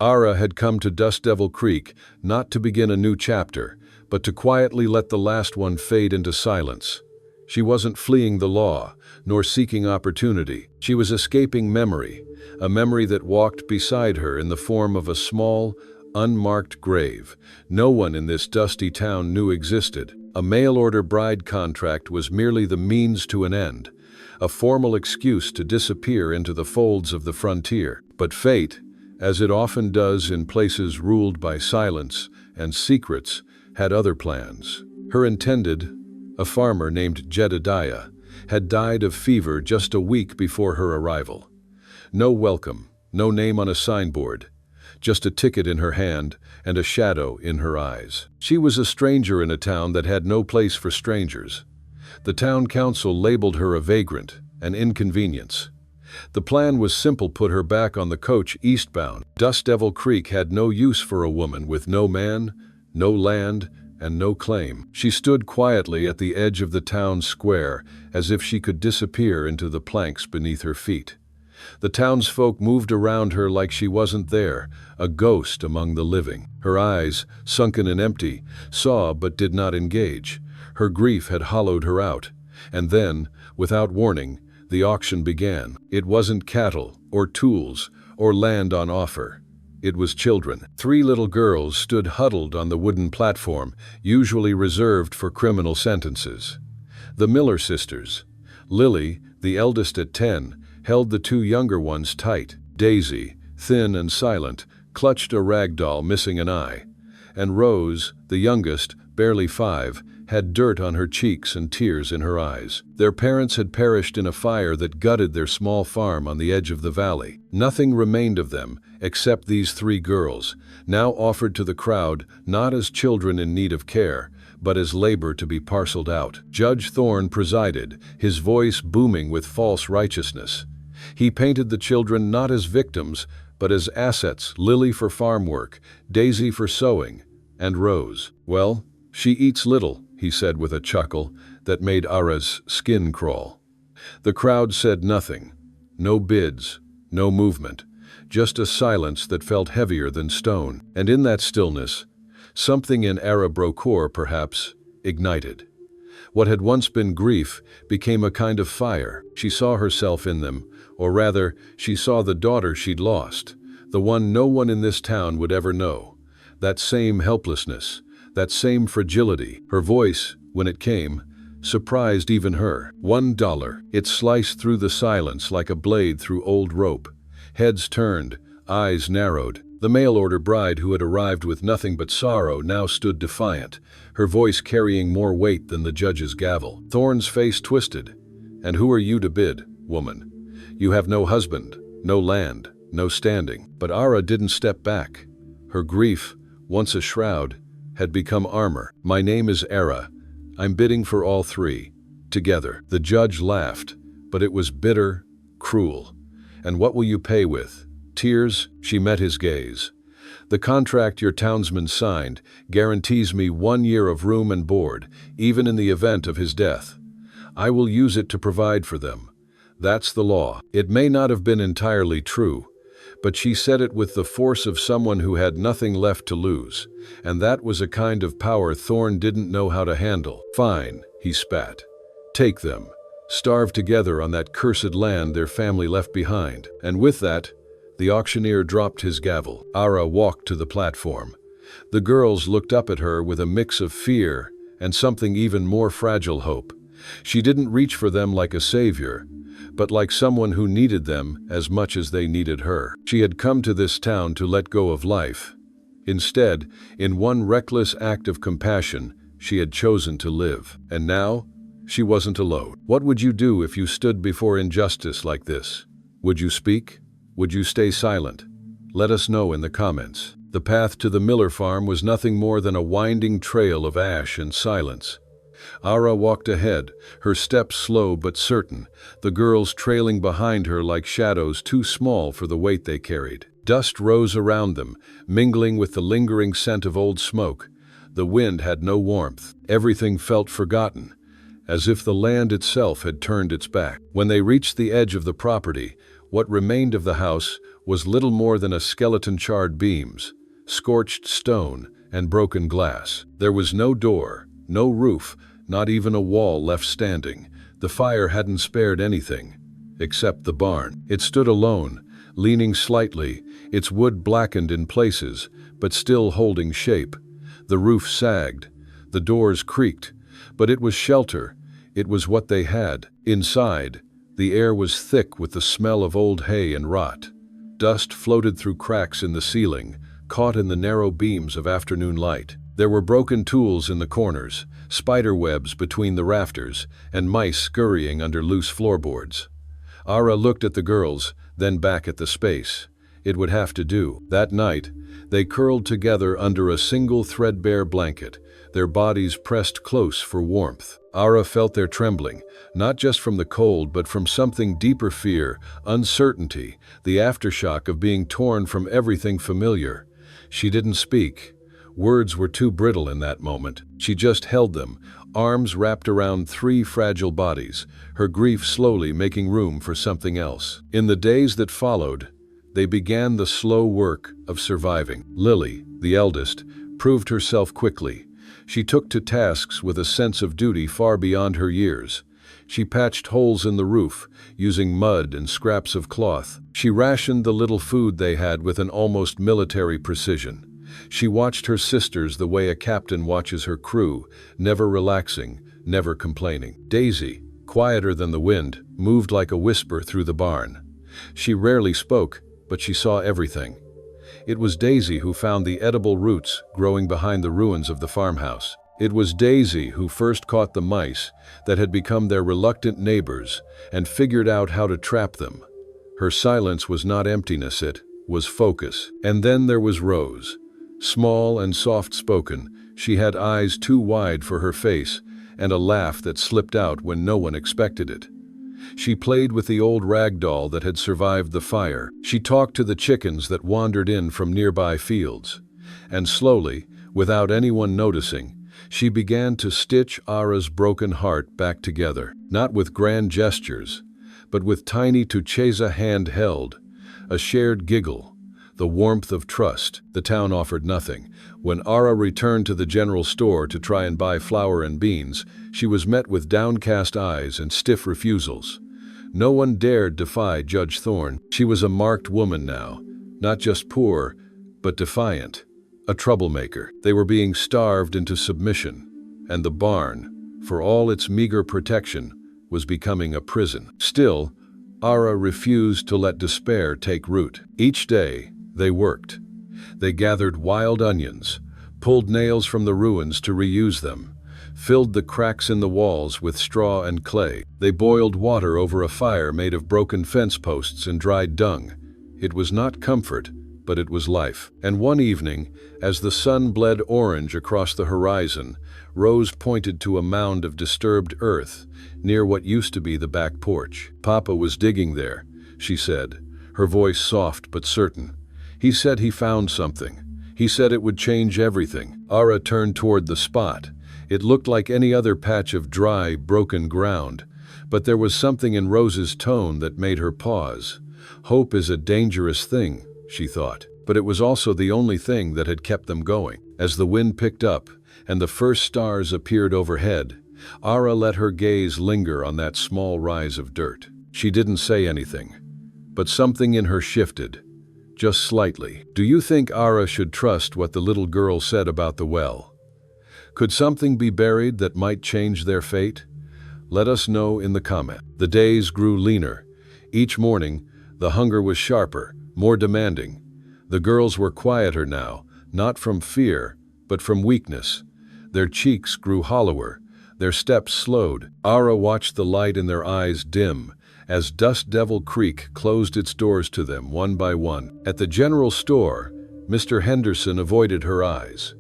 Ara had come to Dust Devil Creek not to begin a new chapter, but to quietly let the last one fade into silence. She wasn't fleeing the law, nor seeking opportunity. She was escaping memory, a memory that walked beside her in the form of a small, unmarked grave no one in this dusty town knew existed. A mail-order bride contract was merely the means to an end, a formal excuse to disappear into the folds of the frontier. But fate, as it often does in places ruled by silence and secrets, had other plans. Her intended, a farmer named Jedediah, had died of fever just a week before her arrival. No welcome, no name on a signboard, just a ticket in her hand and a shadow in her eyes. She was a stranger in a town that had no place for strangers. The town council labeled her a vagrant, an inconvenience. The plan was simple: put her back on the coach eastbound. Dust Devil Creek had no use for a woman with no man, no land, and no claim. She stood quietly at the edge of the town square, as if she could disappear into the planks beneath her feet. The townsfolk moved around her like she wasn't there, a ghost among the living. Her eyes, sunken and empty, saw but did not engage. Her grief had hollowed her out. And then, without warning, the auction began. It wasn't cattle, or tools, or land on offer. It was children. 3 little girls stood huddled on the wooden platform, usually reserved for criminal sentences. The Miller sisters. Lily, the eldest at 10, held the 2 younger ones tight. Daisy, thin and silent, clutched a rag doll missing an eye. And Rose, the youngest, barely 5, had dirt on her cheeks and tears in her eyes. Their parents had perished in a fire that gutted their small farm on the edge of the valley. Nothing remained of them except these 3 girls, now offered to the crowd not as children in need of care, but as labor to be parceled out. Judge Thorne presided, his voice booming with false righteousness. He painted the children not as victims, but as assets: Lily for farm work, Daisy for sewing, and Rose, well, she eats little, he said with a chuckle that made Ara's skin crawl. The crowd said nothing. No bids, no movement, just a silence that felt heavier than stone. And in that stillness, something in Ara Brocor, perhaps, ignited. What had once been grief became a kind of fire. She saw herself in them, or rather, she saw the daughter she'd lost, the one no one in this town would ever know. That same helplessness, that same fragility. Her voice, when it came, surprised even her. $1. It sliced through the silence like a blade through old rope. Heads turned, eyes narrowed. The mail-order bride, who had arrived with nothing but sorrow, now stood defiant, her voice carrying more weight than the judge's gavel. Thorne's face twisted. And who are you to bid, woman? You have no husband, no land, no standing. But Ara didn't step back. Her grief, once a shroud, had become armor. My name is Ara. I'm bidding for all 3, together. The judge laughed, but it was bitter, cruel. And what will you pay with? Tears? She met his gaze. The contract your townsman signed guarantees me 1 year of room and board, even in the event of his death. I will use it to provide for them. That's the law. It may not have been entirely true, but she said it with the force of someone who had nothing left to lose, and that was a kind of power Thorne didn't know how to handle. Fine, he spat. Take them. Starve together on that cursed land their family left behind. And with that, the auctioneer dropped his gavel. Ara walked to the platform. The girls looked up at her with a mix of fear and something even more fragile: hope. She didn't reach for them like a savior, but like someone who needed them as much as they needed her. She had come to this town to let go of life. Instead, in one reckless act of compassion, she had chosen to live. And now, she wasn't alone. What would you do if you stood before injustice like this? Would you speak? Would you stay silent? Let us know in the comments. The path to the Miller farm was nothing more than a winding trail of ash and silence. Ara walked ahead, her steps slow but certain, the girls trailing behind her like shadows too small for the weight they carried. Dust rose around them, mingling with the lingering scent of old smoke. The wind had no warmth. Everything felt forgotten, as if the land itself had turned its back. When they reached the edge of the property, what remained of the house was little more than a skeleton, charred beams, scorched stone, and broken glass. There was no door, no roof, not even a wall left standing. The fire hadn't spared anything, except the barn. It stood alone, leaning slightly, its wood blackened in places, but still holding shape. The roof sagged, the doors creaked, but it was shelter. It was what they had. Inside, the air was thick with the smell of old hay and rot. Dust floated through cracks in the ceiling, caught in the narrow beams of afternoon light. There were broken tools in the corners, spider webs between the rafters, and mice scurrying under loose floorboards. Ara looked at the girls, then back at the space. It would have to do. That night, they curled together under a single threadbare blanket, their bodies pressed close for warmth. Ara felt their trembling, not just from the cold but from something deeper: fear, uncertainty, the aftershock of being torn from everything familiar. She didn't speak. Words were too brittle in that moment. She just held them, arms wrapped around three fragile bodies, her grief slowly making room for something else. In the days that followed, they began the slow work of surviving. Lily, the eldest, proved herself quickly. She took to tasks with a sense of duty far beyond her years. She patched holes in the roof, using mud and scraps of cloth. She rationed the little food they had with an almost military precision. She watched her sisters the way a captain watches her crew, never relaxing, never complaining. Daisy, quieter than the wind, moved like a whisper through the barn. She rarely spoke, but she saw everything. It was Daisy who found the edible roots growing behind the ruins of the farmhouse. It was Daisy who first caught the mice that had become their reluctant neighbors and figured out how to trap them. Her silence was not emptiness, it was focus. And then there was Rose. Small and soft-spoken, she had eyes too wide for her face and a laugh that slipped out when no one expected it. She played with the old rag doll that had survived the fire. She talked to the chickens that wandered in from nearby fields. And slowly, without anyone noticing, she began to stitch Ara's broken heart back together, not with grand gestures, but with tiny Tucheza hand-held, a shared giggle, the warmth of trust. The town offered nothing. When Ara returned to the general store to try and buy flour and beans, she was met with downcast eyes and stiff refusals. No one dared defy Judge Thorne. She was a marked woman now, not just poor, but defiant, a troublemaker. They were being starved into submission, and the barn, for all its meager protection, was becoming a prison. Still, Ara refused to let despair take root. Each day, they worked. They gathered wild onions, pulled nails from the ruins to reuse them, filled the cracks in the walls with straw and clay. They boiled water over a fire made of broken fence posts and dried dung. It was not comfort, but it was life. And one evening, as the sun bled orange across the horizon, Rose pointed to a mound of disturbed earth near what used to be the back porch. "Papa was digging there," she said, her voice soft but certain. "He said he found something. He said it would change everything." Ara turned toward the spot. It looked like any other patch of dry, broken ground, but there was something in Rose's tone that made her pause. Hope is a dangerous thing, she thought, but it was also the only thing that had kept them going. As the wind picked up and the first stars appeared overhead, Ara let her gaze linger on that small rise of dirt. She didn't say anything, but something in her shifted, just slightly. Do you think Ara should trust what the little girl said about the well? Could something be buried that might change their fate? Let us know in the comment. The days grew leaner. Each morning, the hunger was sharper, more demanding. The girls were quieter now, not from fear, but from weakness. Their cheeks grew hollower, their steps slowed. Ara watched the light in their eyes dim as Dust Devil Creek closed its doors to them one by one. At the general store, Mr. Henderson avoided her eyes.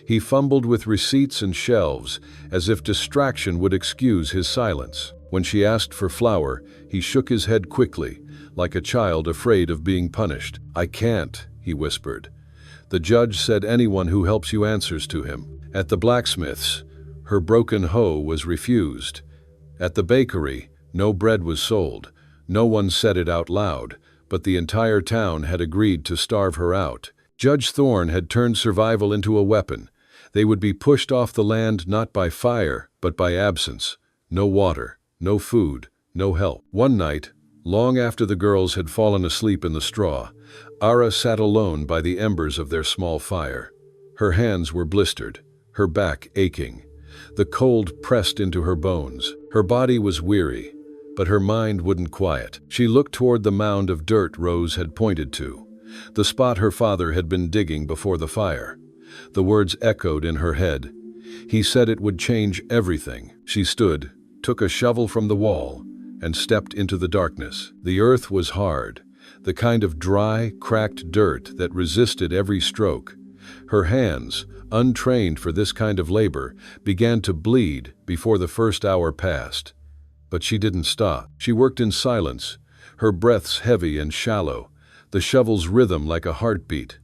He fumbled with receipts and shelves, as if distraction would excuse his silence. When she asked for flour, he shook his head quickly, like a child afraid of being punished. "I can't," he whispered. "The judge said anyone who helps you answers to him." At the blacksmith's, her broken hoe was refused. At the bakery, no bread was sold. No one said it out loud, but the entire town had agreed to starve her out. Judge Thorne had turned survival into a weapon. They would be pushed off the land not by fire, but by absence. No water, no food, no help. One night, long after the girls had fallen asleep in the straw, Ara sat alone by the embers of their small fire. Her hands were blistered, her back aching. The cold pressed into her bones. Her body was weary, but her mind wouldn't quiet. She looked toward the mound of dirt Rose had pointed to, the spot her father had been digging before the fire. The words echoed in her head. He said it would change everything. She stood, took a shovel from the wall, and stepped into the darkness. The earth was hard, the kind of dry, cracked dirt that resisted every stroke. Her hands, untrained for this kind of labor, began to bleed before the first hour passed. But she didn't stop. She worked in silence, her breaths heavy and shallow, the shovel's rhythm like a heartbeat.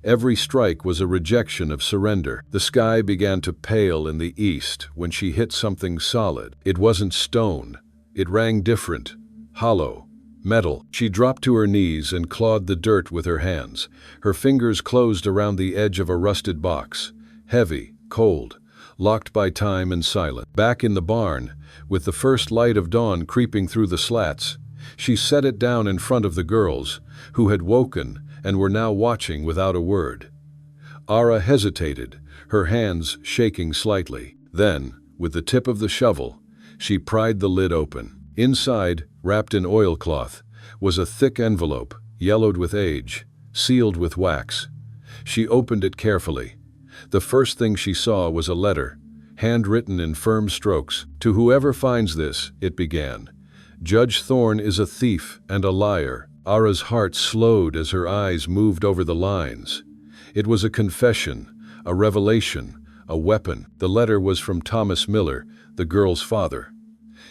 Every strike was a rejection of surrender. The sky began to pale in the east when she hit something solid. It wasn't stone. It rang different, hollow, metal. She dropped to her knees and clawed the dirt with her hands. Her fingers closed around the edge of a rusted box, heavy, cold, locked by time and silence. Back in the barn, with the first light of dawn creeping through the slats, she set it down in front of the girls, who had woken and were now watching without a word. Ara hesitated, her hands shaking slightly. Then, with the tip of the shovel, she pried the lid open. Inside, wrapped in oilcloth, was a thick envelope, yellowed with age, sealed with wax. She opened it carefully. The first thing she saw was a letter, handwritten in firm strokes. "To whoever finds this," it began, "Judge Thorne is a thief and a liar." Ara's heart slowed as her eyes moved over the lines. It was a confession, a revelation, a weapon. The letter was from Thomas Miller, the girl's father.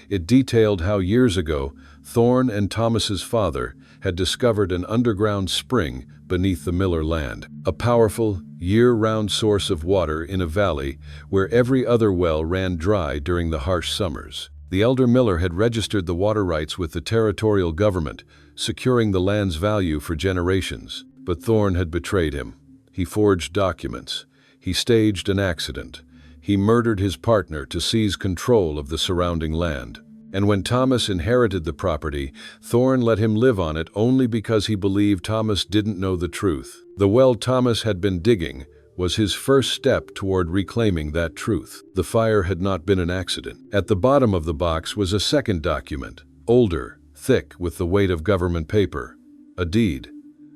It detailed how years ago, Thorne and Thomas's father had discovered an underground spring beneath the Miller land, a powerful, year-round source of water in a valley where every other well ran dry during the harsh summers. The elder Miller had registered the water rights with the territorial government, securing the land's value for generations. But Thorne had betrayed him. He forged documents. He staged an accident. He murdered his partner to seize control of the surrounding land. And when Thomas inherited the property, Thorne let him live on it only because he believed Thomas didn't know the truth. The well Thomas had been digging was his first step toward reclaiming that truth. The fire had not been an accident. At the bottom of the box was a second document, older, thick with the weight of government paper. A deed,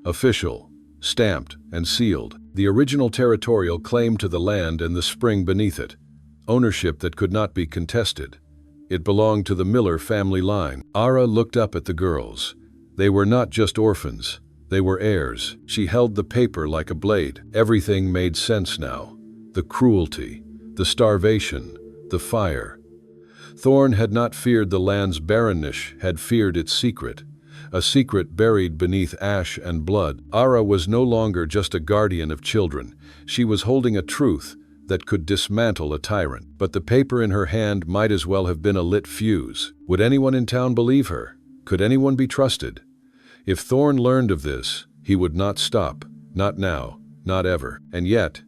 official, stamped and sealed. The original territorial claim to the land and the spring beneath it. Ownership that could not be contested. It belonged to the Miller family line. Ara looked up at the girls. They were not just orphans. They were heirs. She held the paper like a blade. Everything made sense now. The cruelty, the starvation, the fire. Thorne had not feared the land's barrenness, had feared its secret. A secret buried beneath ash and blood. Ara was no longer just a guardian of children. She was holding a truth that could dismantle a tyrant. But the paper in her hand might as well have been a lit fuse. Would anyone in town believe her? Could anyone be trusted? If Thorne learned of this, he would not stop. Not now, not ever. And yet,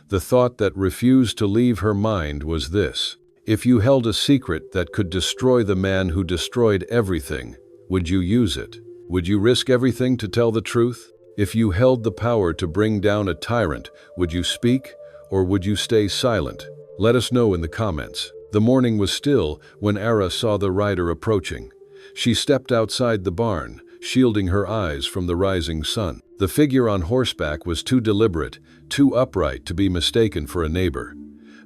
the thought that refused to leave her mind was this: if you held a secret that could destroy the man who destroyed everything, would you use it? Would you risk everything to tell the truth? If you held the power to bring down a tyrant, would you speak, or would you stay silent? Let us know in the comments. The morning was still when Ara saw the rider approaching. She stepped outside the barn, shielding her eyes from the rising sun. The figure on horseback was too deliberate, too upright to be mistaken for a neighbor.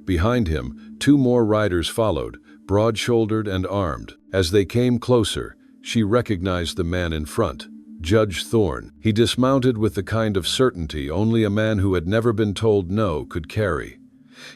Behind him, two more riders followed, broad-shouldered and armed. As they came closer, she recognized the man in front, Judge Thorne. He dismounted with the kind of certainty only a man who had never been told no could carry.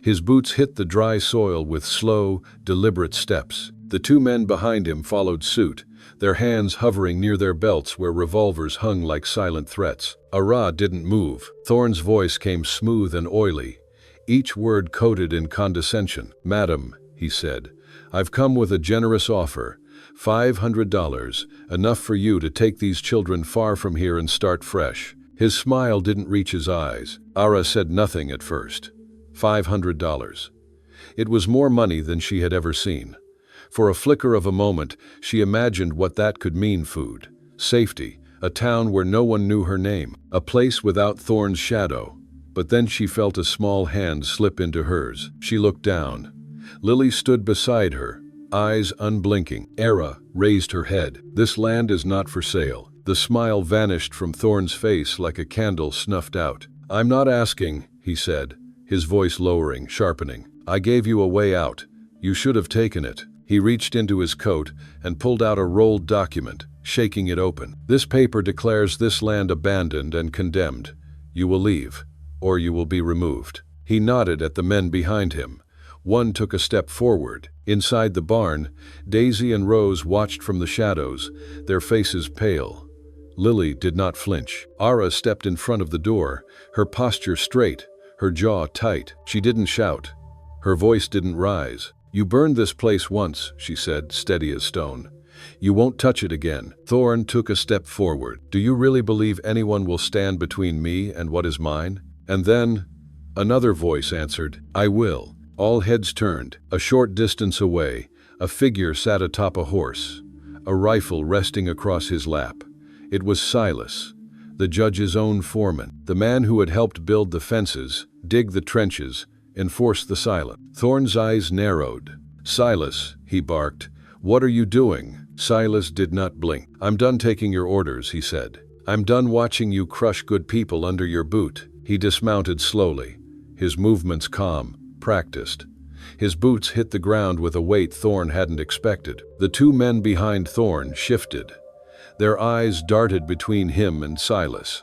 His boots hit the dry soil with slow, deliberate steps. The two men behind him followed suit, their hands hovering near their belts where revolvers hung like silent threats. Ara didn't move. Thorne's voice came smooth and oily, each word coated in condescension. "Madam," he said, "I've come with a generous offer. $500, enough for you to take these children far from here and start fresh. His smile didn't reach his eyes. Ara said nothing at first. $500. It was more money than she had ever seen. For a flicker of a moment, she imagined what that could mean: food, safety, a town where no one knew her name, a place without Thorn's shadow. But then she felt a small hand slip into hers. She looked down. Lily stood beside her, eyes unblinking. Ara raised her head. "This land is not for sale." The smile vanished from Thorn's face like a candle snuffed out. "I'm not asking," he said, his voice lowering, sharpening. "I gave you a way out. You should have taken it." He reached into his coat and pulled out a rolled document, shaking it open. "This paper declares this land abandoned and condemned. You will leave, or you will be removed." He nodded at the men behind him. One took a step forward. Inside the barn, Daisy and Rose watched from the shadows, their faces pale. Lily did not flinch. Ara stepped in front of the door, her posture straight, her jaw tight. She didn't shout. Her voice didn't rise. "You burned this place once," she said, steady as stone. "You won't touch it again." Thorn took a step forward. "Do you really believe anyone will stand between me and what is mine?" And then another voice answered, "I will." All heads turned. A short distance away, a figure sat atop a horse, a rifle resting across his lap. It was Silas, the judge's own foreman, the man who had helped build the fences, dig the trenches, enforce the silence. Thorn's eyes narrowed. "Silas," he barked, "what are you doing?" Silas did not blink. "I'm done taking your orders," he said. "I'm done watching you crush good people under your boot." He dismounted slowly, his movements calm, practiced. His boots hit the ground with a weight Thorn hadn't expected. The two men behind Thorn shifted. Their eyes darted between him and Silas.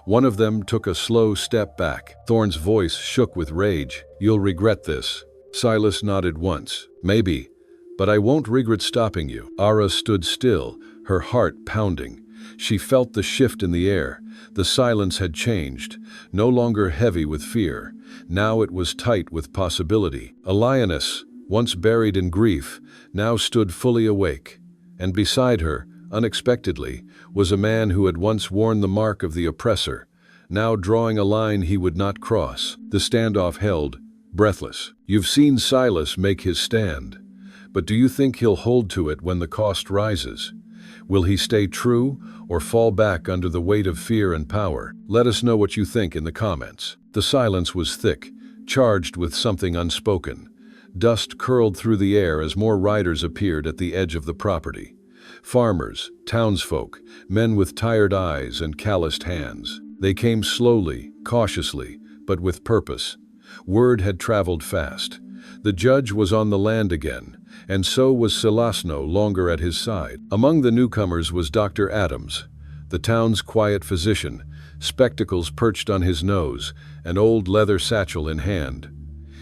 One of them took a slow step back. Thorn's voice shook with rage. "You'll regret this." Silas nodded once. "Maybe, but I won't regret stopping you." Ara stood still, her heart pounding. She felt the shift in the air. The silence had changed, no longer heavy with fear. Now it was tight with possibility. A lioness, once buried in grief, now stood fully awake. And beside her, unexpectedly, was a man who had once worn the mark of the oppressor, now drawing a line he would not cross. The standoff held, breathless. You've seen Silas make his stand, but do you think he'll hold to it when the cost rises? Will he stay true or fall back under the weight of fear and power? Let us know what you think in the comments. The silence was thick, charged with something unspoken. Dust curled through the air as more riders appeared at the edge of the property. Farmers, townsfolk, men with tired eyes and calloused hands. They came slowly, cautiously, but with purpose. Word had traveled fast. The judge was on the land again, and so was Silas no longer at his side. Among the newcomers was Dr. Adams, the town's quiet physician, spectacles perched on his nose, an old leather satchel in hand.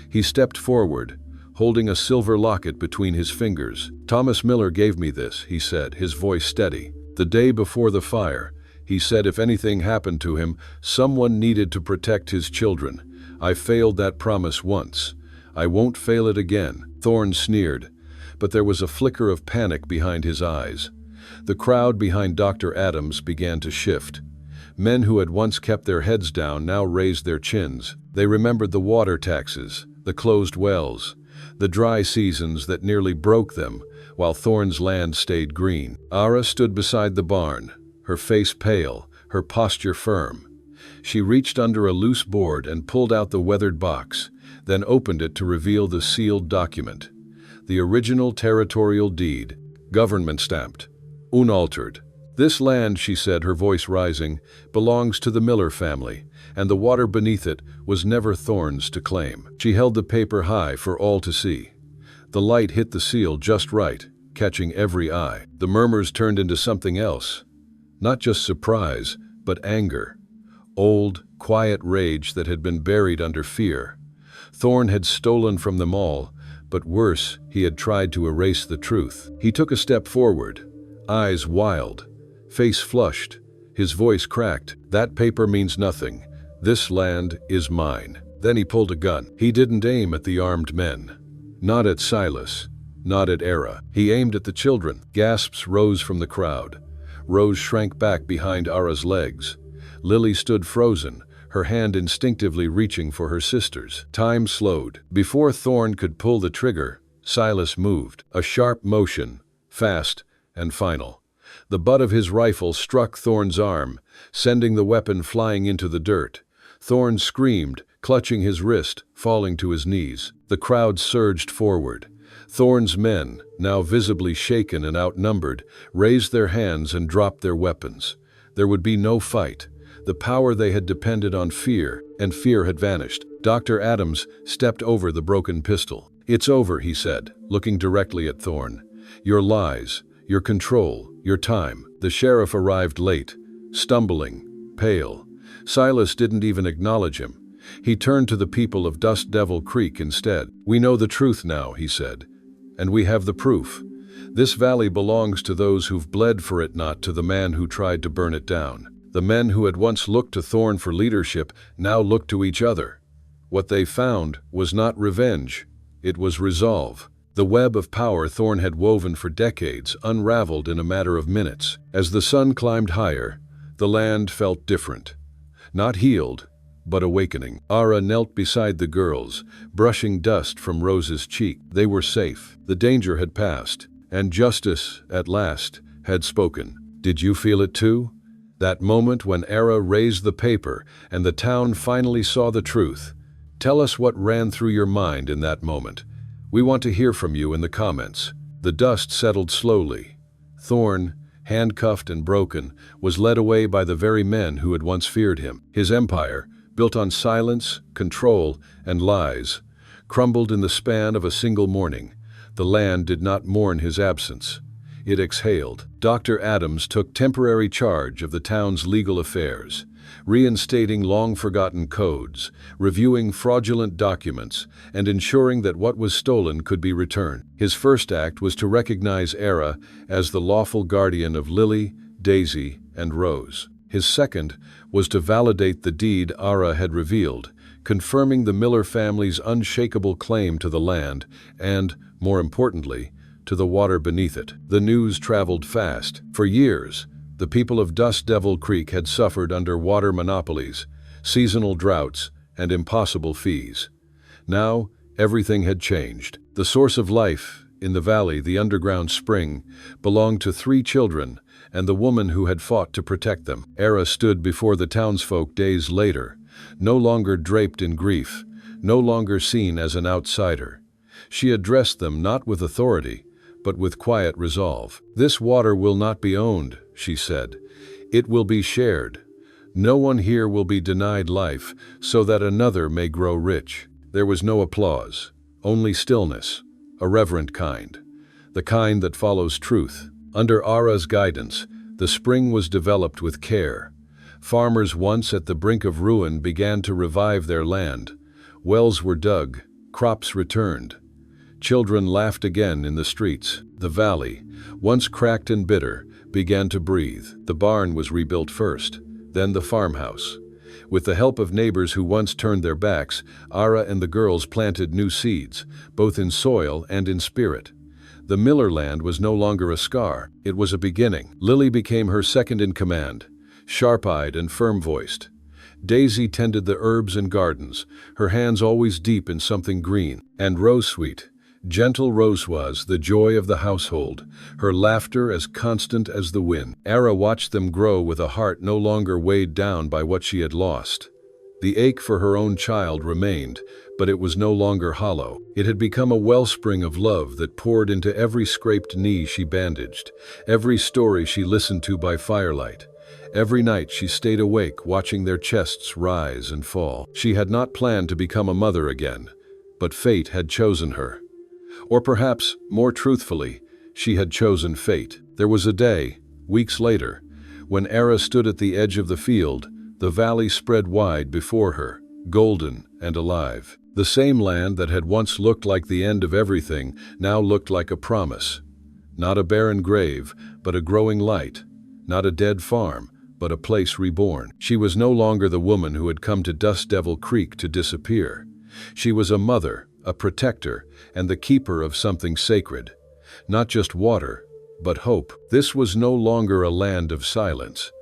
He stepped forward, holding a silver locket between his fingers. "Thomas Miller gave me this," he said, his voice steady. "The day before the fire, he said if anything happened to him, someone needed to protect his children. I failed that promise once. I won't fail it again." Thorn sneered, but there was a flicker of panic behind his eyes. The crowd behind Dr. Adams began to shift. Men who had once kept their heads down now raised their chins. They remembered the water taxes, the closed wells, the dry seasons that nearly broke them, while Thorn's land stayed green. Ara stood beside the barn, her face pale, her posture firm. She reached under a loose board and pulled out the weathered box, then opened it to reveal the sealed document. The original territorial deed, government stamped, unaltered. "This land," she said, her voice rising, "belongs to the Miller family, and the water beneath it was never Thorn's to claim." She held the paper high for all to see. The light hit the seal just right, catching every eye. The murmurs turned into something else. Not just surprise, but anger. Old, quiet rage that had been buried under fear. Thorn had stolen from them all, but worse, he had tried to erase the truth. He took a step forward, eyes wild, face flushed, his voice cracked. "That paper means nothing. This land is mine." Then he pulled a gun. He didn't aim at the armed men. Not at Silas. not at Era. He aimed at the children. Gasps rose from the crowd. Rose shrank back behind Ara's legs. Lily stood frozen, her hand instinctively reaching for her sister's. Time slowed. Before Thorn could pull the trigger, Silas moved. A sharp motion, fast and final. The butt of his rifle struck Thorn's arm, sending the weapon flying into the dirt. Thorn screamed, clutching his wrist, falling to his knees. The crowd surged forward. Thorn's men, now visibly shaken and outnumbered, raised their hands and dropped their weapons. There would be no fight. The power they had depended on fear, and fear had vanished. Dr. Adams stepped over the broken pistol. "It's over," he said, looking directly at Thorn. "Your lies, your control, your time." The sheriff arrived late, stumbling, pale. Silas didn't even acknowledge him. He turned to the people of Dust Devil Creek instead. "We know the truth now," he said, "and we have the proof. This valley belongs to those who've bled for it, not to the man who tried to burn it down." The men who had once looked to Thorn for leadership now looked to each other. What they found was not revenge, it was resolve. The web of power Thorn had woven for decades unraveled in a matter of minutes. As the sun climbed higher, the land felt different. Not healed, but awakening. Ara knelt beside the girls, brushing dust from Rose's cheek. They were safe. The danger had passed, and justice, at last, had spoken. Did you feel it too? That moment when Ara raised the paper and the town finally saw the truth. Tell us what ran through your mind in that moment. We want to hear from you in the comments. The dust settled slowly. Thorn, handcuffed and broken, was led away by the very men who had once feared him. His empire, built on silence, control, and lies, crumbled in the span of a single morning. The land did not mourn his absence. It exhaled. Dr. Adams took temporary charge of the town's legal affairs, reinstating long-forgotten codes, reviewing fraudulent documents, and ensuring that what was stolen could be returned. His first act was to recognize Era as the lawful guardian of Lily, Daisy, and Rose. His second was to validate the deed Ara had revealed, confirming the Miller family's unshakable claim to the land and, more importantly, to the water beneath it. The news traveled fast. For years, the people of Dust Devil Creek had suffered under water monopolies, seasonal droughts, and impossible fees. Now, everything had changed. The source of life, in the valley, the underground spring, belonged to 3 children and the woman who had fought to protect them. Era stood before the townsfolk days later, no longer draped in grief, no longer seen as an outsider. She addressed them not with authority, but with quiet resolve. "This water will not be owned," she said. "It will be shared. No one here will be denied life so that another may grow rich." There was no applause, only stillness, a reverent kind, the kind that follows truth. Under Ara's guidance, the spring was developed with care. Farmers once at the brink of ruin began to revive their land. Wells were dug, crops returned. Children laughed again in the streets. The valley, once cracked and bitter, began to breathe. The barn was rebuilt first, then the farmhouse. With the help of neighbors who once turned their backs, Ara and the girls planted new seeds, both in soil and in spirit. The Miller land was no longer a scar, it was a beginning. Lily became her second in command, sharp-eyed and firm-voiced. Daisy tended the herbs and gardens, her hands always deep in something green. And Rose Sweet, gentle Rose was the joy of the household, her laughter as constant as the wind. Ara watched them grow with a heart no longer weighed down by what she had lost. The ache for her own child remained, but it was no longer hollow. It had become a wellspring of love that poured into every scraped knee she bandaged, every story she listened to by firelight. Every night she stayed awake watching their chests rise and fall. She had not planned to become a mother again, but fate had chosen her. Or perhaps, more truthfully, she had chosen fate. There was a day, weeks later, when Ara stood at the edge of the field, the valley spread wide before her, golden and alive. The same land that had once looked like the end of everything now looked like a promise. Not a barren grave, but a growing light. Not a dead farm, but a place reborn. She was no longer the woman who had come to Dust Devil Creek to disappear. She was a mother, a protector, and the keeper of something sacred. Not just water, but hope. This was no longer a land of silence.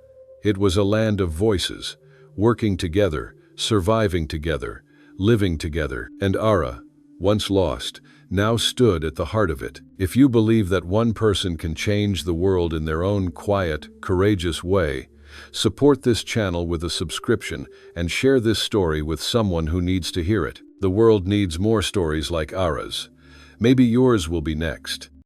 It was a land of voices, working together, surviving together, living together. And Ara, once lost, now stood at the heart of it. If you believe that one person can change the world in their own quiet, courageous way, support this channel with a subscription and share this story with someone who needs to hear it. The world needs more stories like Ara's. Maybe yours will be next.